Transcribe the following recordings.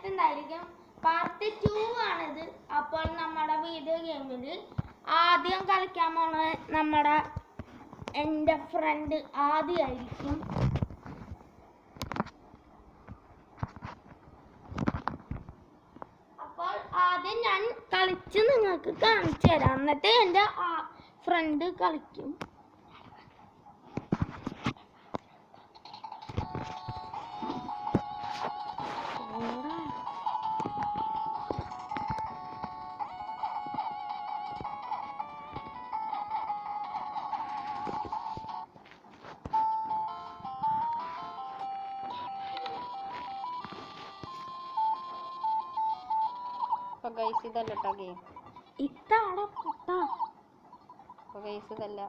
കണ്ടിട്ടുണ്ടായിരിക്കും. Part 2 ആണിത്. അപ്പോൾ നമ്മുടെ വീഡിയോ ഗെയിമിൽ ആദ്യം കളിക്കാൻ പോണ എൻ്റെ ഫ്രണ്ട് ആദ്യമായിരിക്കും. അപ്പോൾ ആദ്യം ഞാൻ കളിച്ച് നിങ്ങൾക്ക് കാണിച്ചു തരാം, എന്നിട്ട് എൻ്റെ ഫ്രണ്ട് കളിക്കും. ഗൈസ് ഇതല്ല കേട്ടോ ഗെയിം, ഇതാണ് പൊട്ടാ. ഗൈസ് ഇതല്ല.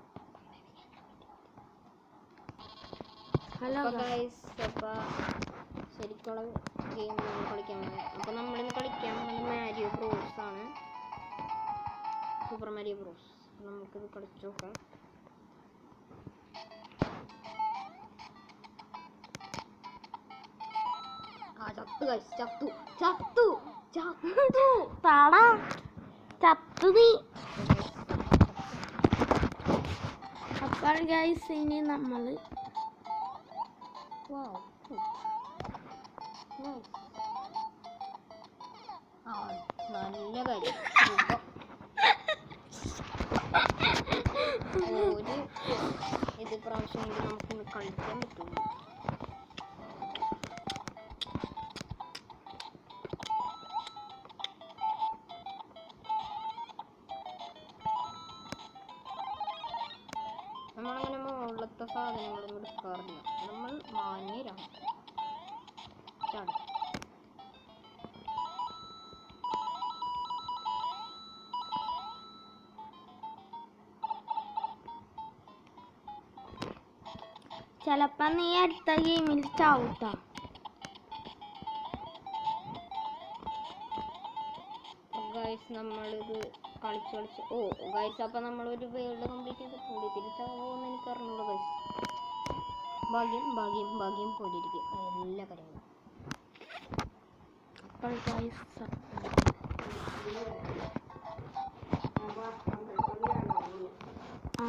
ഹലോ ഗൈസ്, അപ്പോൾ ശരിക്കുള്ള ഗെയിം നമ്മൾ കളിക്കാൻ പോകുന്നത്. അപ്പോൾ നമ്മളിന്ന് കളിക്കാൻ പോകുന്നത് മാരിയോ ബ്രോസ് ആണ്, സൂപ്പർ മാരിയോ ബ്രോസ്. നമുക്കിത് കളിച്ചു നോക്കാം. ചത്തു ഗൈസ്, ചത്തു ചത്തു ചത്തു താടാ ചത്തു നീ. അപ്പോൾ ഗൈസ് ഇനി നമ്മൾ നല്ല കാര്യം. ഇത് പ്രാവശ്യം കൂടി നമുക്കിന്ന് കളിക്കാൻ പറ്റുള്ളൂ. നമ്മളങ്ങനെ മുകളിലത്തെ സാധനങ്ങളൊന്നും എടുക്കാറില്ല, നമ്മൾ മാന്യരാണ്. ചിലപ്പോ നീ അടുത്ത ഗെയിമിൽ ചാവൂട്ടാ. ഗൈസ് നമ്മളിത് കളിച്ച് ഗൈസ്, അപ്പം നമ്മളൊരു വേൾഡ് കംപ്ലീറ്റ് ചെയ്തിട്ടുണ്ട്. തിരിച്ചാവുമെന്ന് എനിക്ക് അറിഞ്ഞൂടാ ഗൈസ്. ഭാഗ്യം ഭാഗ്യം ഭാഗ്യം പോലെ ഇരിക്കും എല്ലാ കാര്യങ്ങളും. അപ്പോൾ ഗൈസ്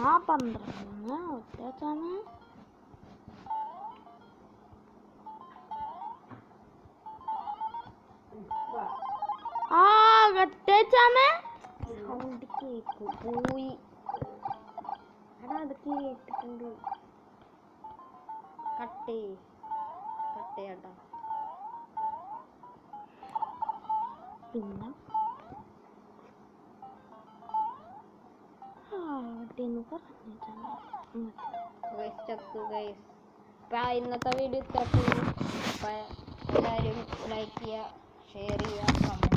ആ 12 ഒറ്റാണ്. കട്ടേച്ചാമേ സൗണ്ട് കേക്ക് പോയി. എടാ അത് കേട്ടിട്ടുണ്ട്. കട്ടേട്ടാ. പിന്നെ ഇന്നത്തെ വീഡിയോ ഇത്ര. എല്ലാവരും ലൈക്ക് ചെയ്യുക, ഷെയർ ചെയ്യുക, കമൻറ്റ്